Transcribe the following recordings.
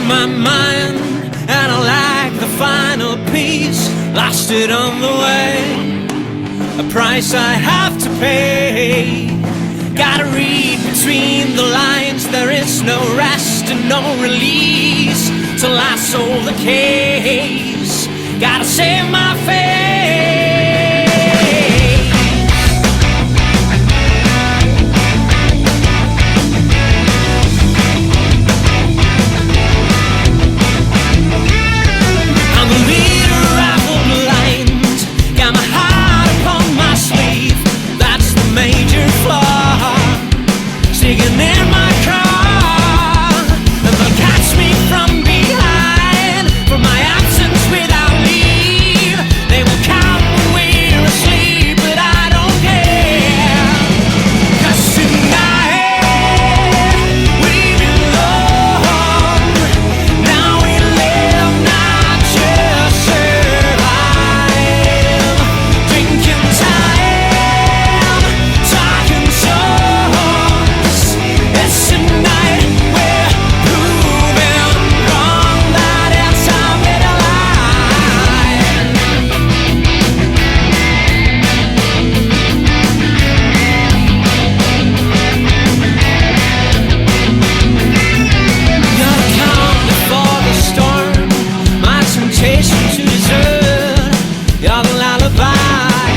my mind, and I like the final piece. Lost it on the way, a price I have to pay. Gotta read between the lines, there is no rest and no release till I solve the case. Gotta save my face. I'm the leader of the blind, got my heart upon my sleeve. That's the major flaw, sticking in my car, and they'll catch me from behind for my absence without leave. They will count when we're asleep, but I don't care, 'cause tonight we belong. Now we live, not just survive. Drinking time, talking songs. It's tonight we're proving wrong that it's our middle line. You're calm before the storm, my temptation to desert. You're the lullaby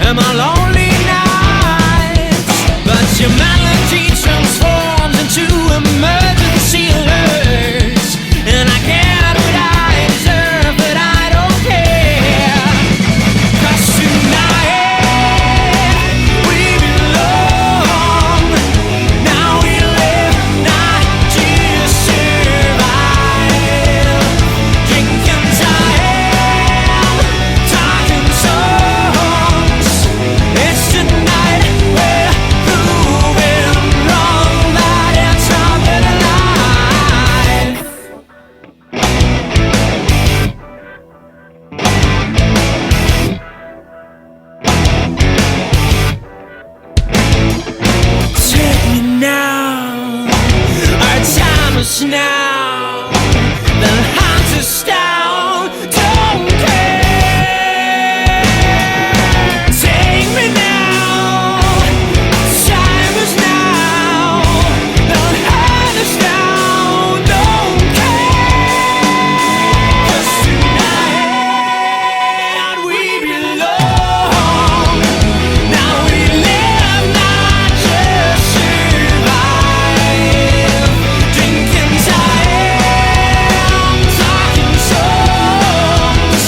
and my lonely nights, but your melody transforms into emergency alerts, and I get what I deserve, but I don't care, 'cause tonight we belong. Now we live, not just survive. Drinking time, talking songs. It's tonight we're proving wrong that it's our better life. Take me now, our time is now. The hunt is down, don't care. Take me now, time is now. The hunt is down, don't care. 'Cause tonight we belong. Now we live, not just survive. Drinking time, talking songs.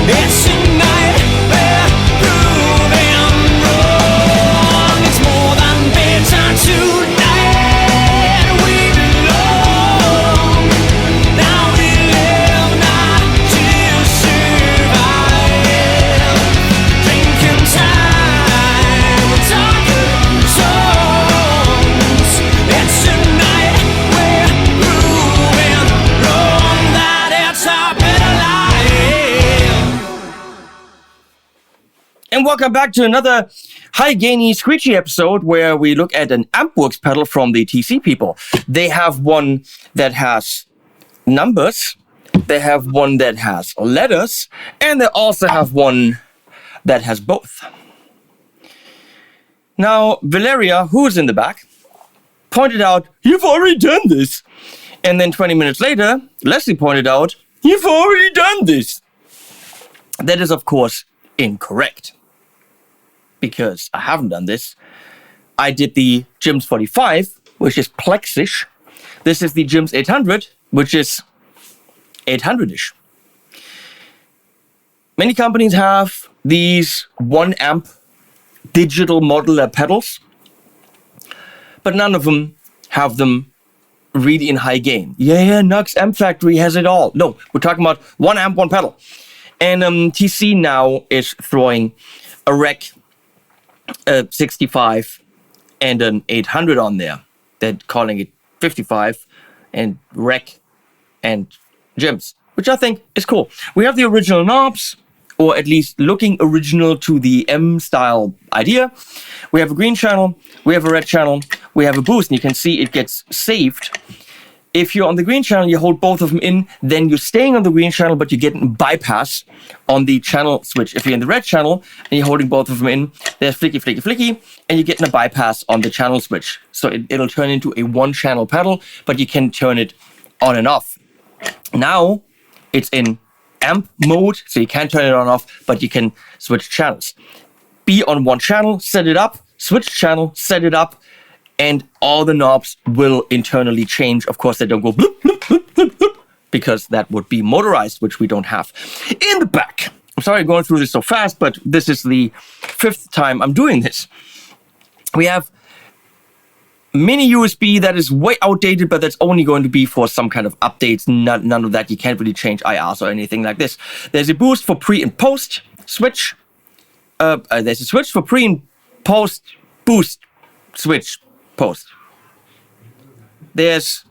It's tonight we're proving wrong. It's more than bitter tonight. We belong. Now we live, not just survive. Drinking time, talking songs. It's tonight we're proving wrong that it's our better life. And welcome back to another high gainy screechy episode where we look at an Ampworx pedal from the TC people. They have one that has numbers, they have one that has letters, and they also have one that has both. Now, Valeria, who's in the back, pointed out, "You've already done this." And then 20 minutes later, Leslie pointed out, "You've already done this." That is, of course, incorrect, because I haven't done this. I did the Jims 45, which is Plexish. This is the Jims 800, which is 800-ish. Many companies have these 1 amp digital modular pedals, but none of them have them really in high gain. Yeah, Nux Amp Factory has it all. No, we're talking about 1 amp, 1 pedal. And TC now is throwing a Rec 65 and an 800 on there. They're calling it 55 and Rec and Jims, which I think is cool. We have the original knobs, or at least looking original to the M style idea. We have a green channel, we have a red channel, we have a boost, and you can see it gets saved If you're on the green channel, you hold both of them in, then you're staying on the green channel, but you get a bypass on the channel switch. If you're in the red channel and you're holding both of them in, there's flicky, flicky, flicky, and you're getting a bypass on the channel switch. So it'll turn into a one-channel pedal, but you can turn it on and off. Now, it's in amp mode, so you can't turn it on and off, but you can switch channels. Be on one channel, set it up, switch channel, set it up, and all the knobs will internally change. Of course, they don't go bloop, bloop, bloop, bloop, bloop, because that would be motorized, which we don't have. In the back, I'm sorry going through this so fast, but this is the 5th time I'm doing this. We have mini USB that is way outdated, but that's only going to be for some kind of updates. None of that. You can't really change IRs or anything like this. There's a boost for pre and post switch. There's a switch for pre and post boost switch. Post. There's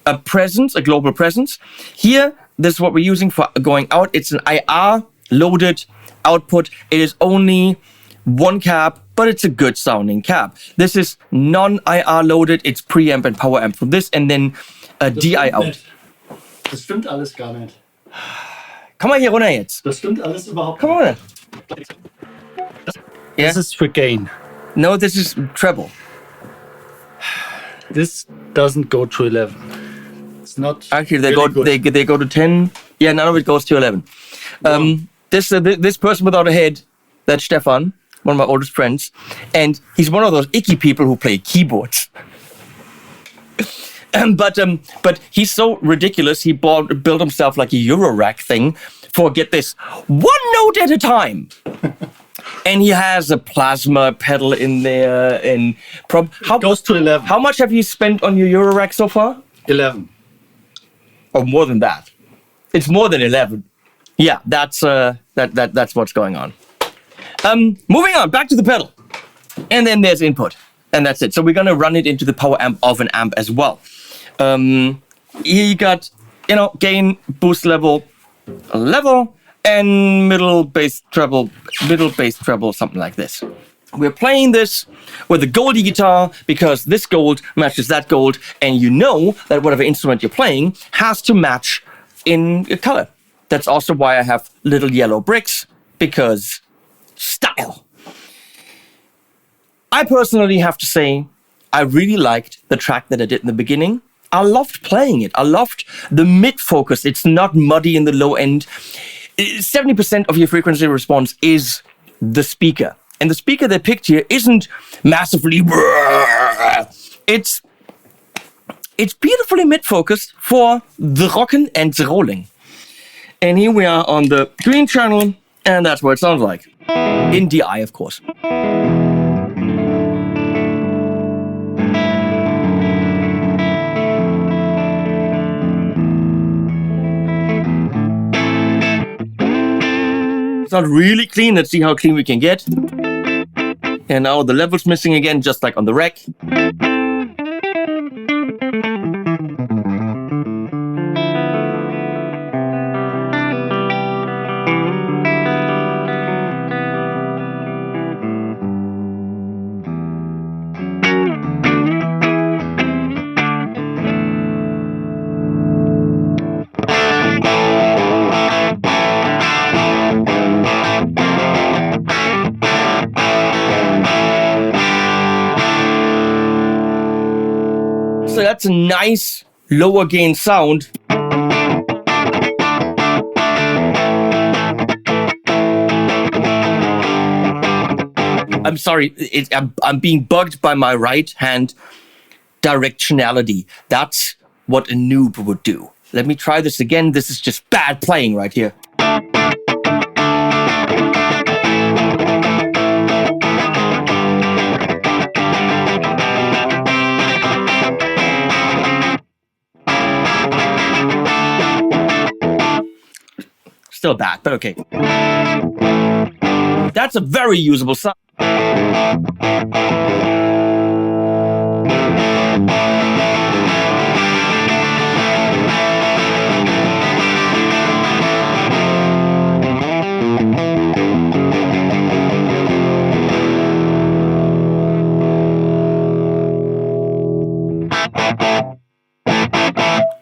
a presence, a global presence. Here, this is what we're using for going out. It's an IR loaded output. It is only one cab, but it's a good sounding cab. This is non-IR loaded. It's preamp and power amp from this, and then a DI out. Das stimmt alles gar nicht. Komm mal hier runter jetzt. Das stimmt alles überhaupt Komm mal runter. Yeah. This is for gain. No, this is treble. This doesn't go to 11. It's not. Actually, they really go good. they go to 10. Yeah, none of it goes to 11. This person without a head, that's Stefan, one of my oldest friends, and he's one of those icky people who play keyboards. But he's so ridiculous. He built himself like a Euro rack thing for, get this, one note at a time. And he has a plasma pedal in there, and Goes to 11. How much have you spent on your Euro rack so far? 11. Or more than that? It's more than 11. Yeah, that's what's going on. Moving on, back to the pedal, and then there's input, and that's it. So we're gonna run it into the power amp of an amp as well. Here you got, gain, boost level, and middle bass treble, something like this. We're playing this with a goldy guitar because this gold matches that gold, and you know that whatever instrument you're playing has to match in color. That's also why I have little yellow bricks, because style. I personally have to say, I really liked the track that I did in the beginning. I loved playing it. I loved the mid focus. It's not muddy in the low end. 70% of your frequency response is the speaker. And the speaker they picked here isn't massively... It's beautifully mid-focused for the rockin' and the rolling. And here we are on the green channel, and that's what it sounds like. In DI, of course. It's not really clean. Let's see how clean we can get. And now the level's missing again, just like on the rec. So that's a nice lower gain sound. I'm sorry, I'm being bugged by my right hand directionality. That's what a noob would do. Let me try this again. This is just bad playing right here. Still bad, but okay. That's a very usable sound.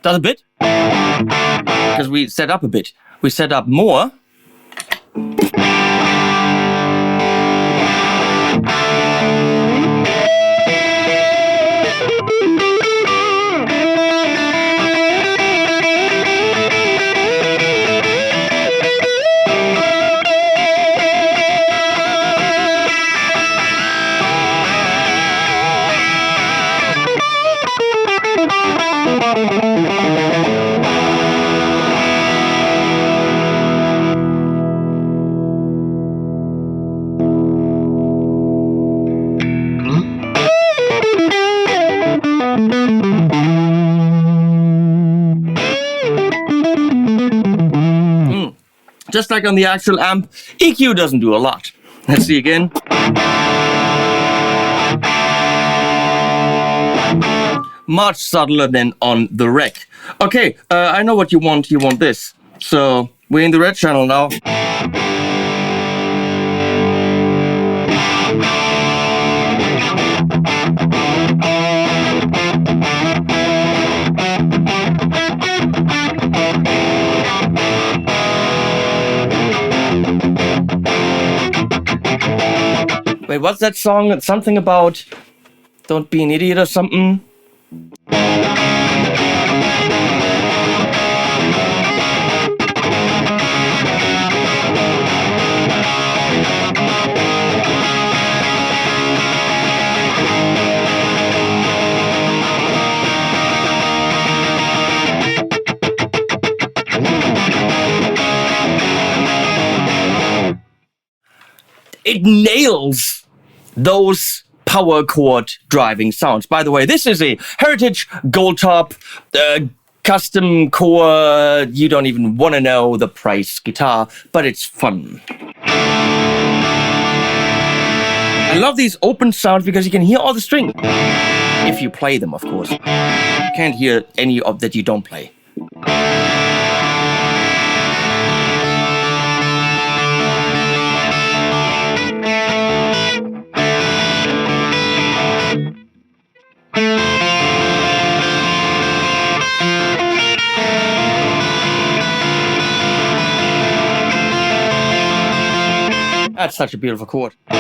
Does a bit. Because we set up a bit. We set up more. Just like on the actual amp, EQ doesn't do a lot. Let's see again. Much subtler than on the rec. Okay, I know what you want. You want this. So we're in the red channel now. Wait, what's that song? It's something about don't be an idiot or something. It nails those power chord driving sounds. By the way, this is a Heritage Gold Top custom core. You don't even want to know the price guitar, but it's fun. I love these open sounds because you can hear all the string. If you play them, of course. You can't hear any of that you don't play. That's such a beautiful chord. Now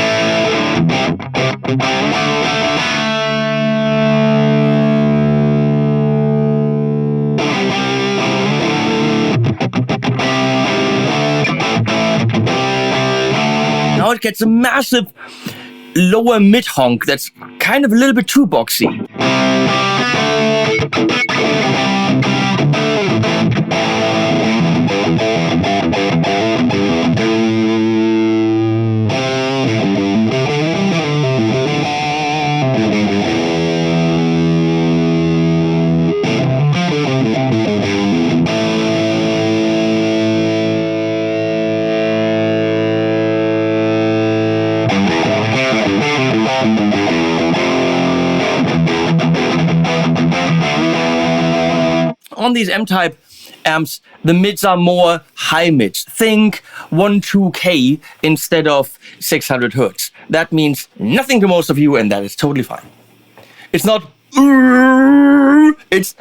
it gets a massive lower mid honk that's kind of a little bit too boxy. On these M-type amps, the mids are more high mids. Think 1-2K instead of 600 hertz. That means nothing to most of you, and that is totally fine. It's not it's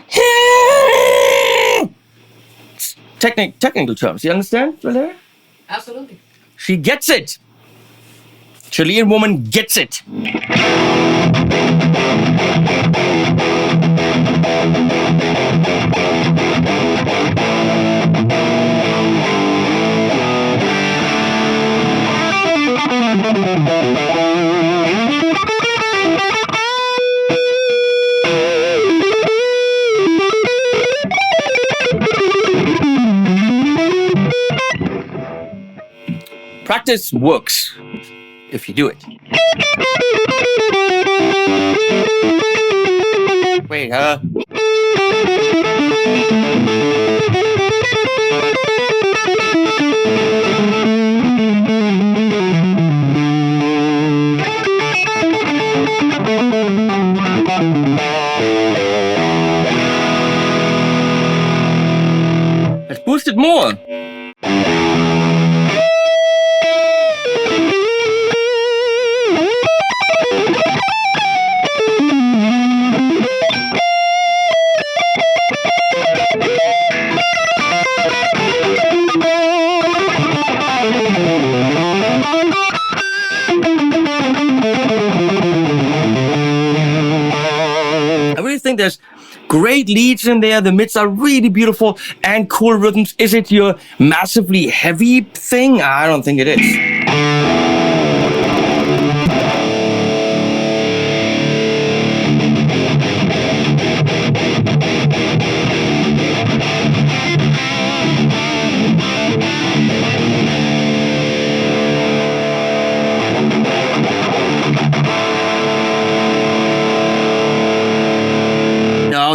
technical terms. You understand, Valeria? Absolutely. She gets it. Chilean woman gets it. Practice works if you do it. Wait, let's boost it more. think there's great leads in there. The mids are really beautiful and cool rhythms. Is it your massively heavy thing? I don't think it is.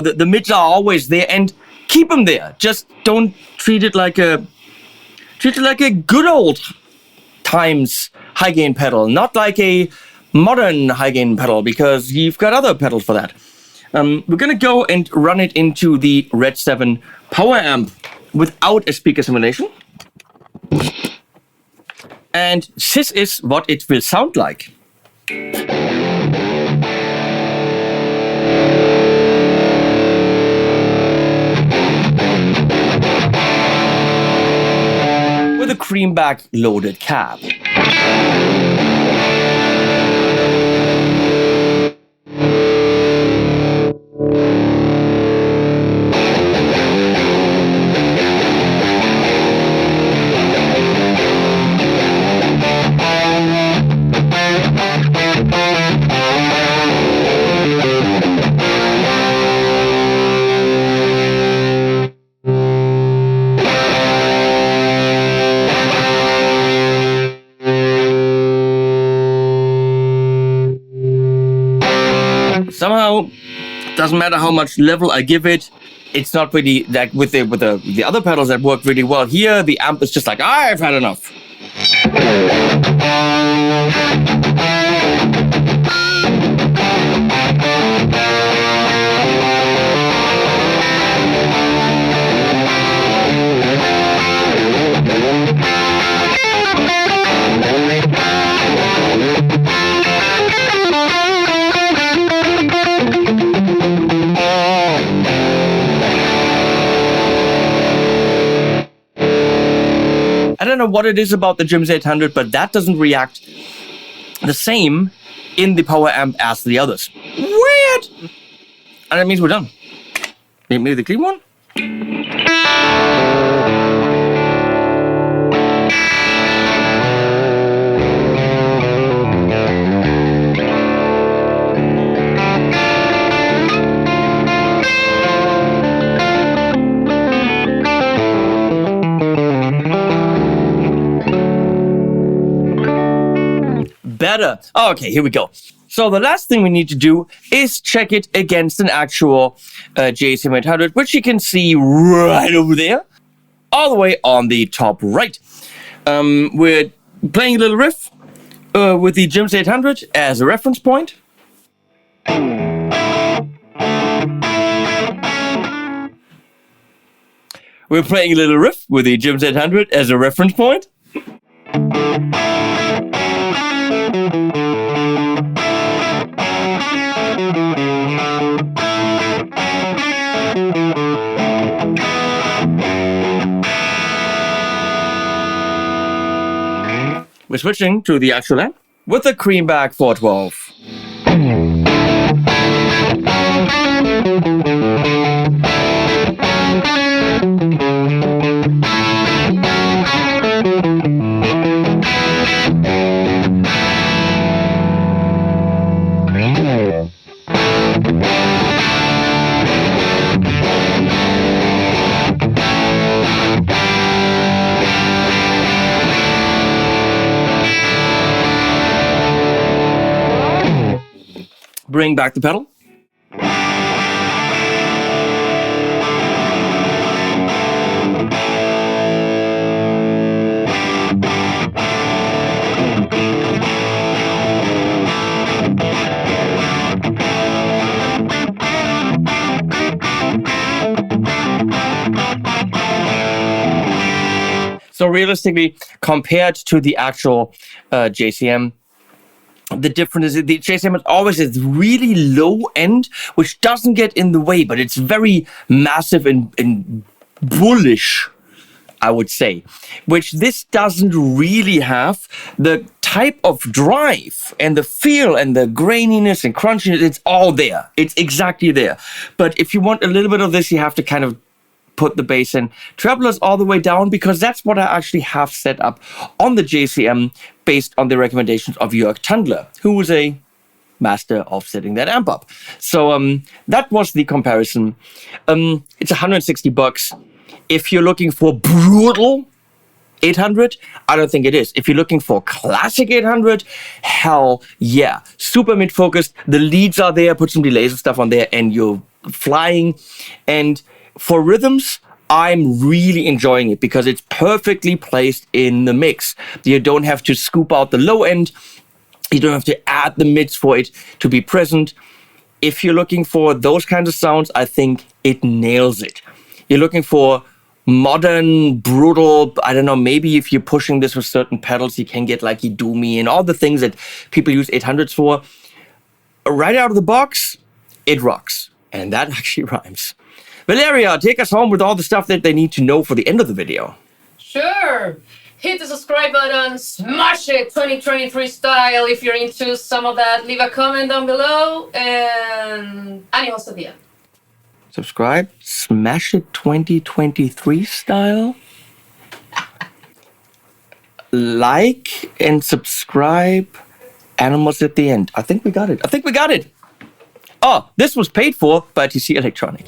The mids are always there, and keep them there. Just don't treat it like a good old times high gain pedal, not like a modern high gain pedal, because you've got other pedals for that. We're gonna go and run it into the Red 7 power amp without a speaker simulation, and this is what it will sound like. With a creamback loaded cab. Somehow, doesn't matter how much level I give it, it's not really like with the other pedals that work really well. Here, the amp is just like, I've had enough. I don't know what it is about the Jims 800, but that doesn't react the same in the power amp as the others. Weird! And that means we're done. Maybe the clean one? Better. Okay, here we go. So the last thing we need to do is check it against an actual JSM 800, which you can see right over there, all the way on the top right. We're playing a little riff with the Jims 800 as a reference point. We're playing a little riff with the Jims 800 as a reference point. We're switching to the actual amp with a Creamback 412. Bring back the pedal. So realistically, compared to the actual JCM, the difference is the JSM is always this really low end, which doesn't get in the way, but it's very massive and bullish, I would say, which this doesn't really have. The type of drive and the feel and the graininess and crunchiness, it's all there. It's exactly there. But if you want a little bit of this, you have to kind of put the bass in treblers all the way down, because that's what I actually have set up on the JCM based on the recommendations of Jörg Tandler, who was a master of setting that amp up. So that was the comparison. It's $160. If you're looking for brutal 800, I don't think it is. If you're looking for classic 800, hell yeah. Super mid-focused, the leads are there, put some delays and stuff on there, and you're flying. And for rhythms, I'm really enjoying it because it's perfectly placed in the mix. You don't have to scoop out the low end. You don't have to add the mids for it to be present. If you're looking for those kinds of sounds, I think it nails it. You're looking for modern, brutal, I don't know, maybe if you're pushing this with certain pedals, you can get like Idumi and all the things that people use 800s for. Right out of the box, it rocks. And that actually rhymes. Valeria, take us home with all the stuff that they need to know for the end of the video. Sure. Hit the subscribe button, smash it 2023 style. If you're into some of that, leave a comment down below, and ánimos a día. Subscribe, smash it 2023 style. Like and subscribe, animals at the end. I think we got it. Oh, this was paid for by TC Electronic.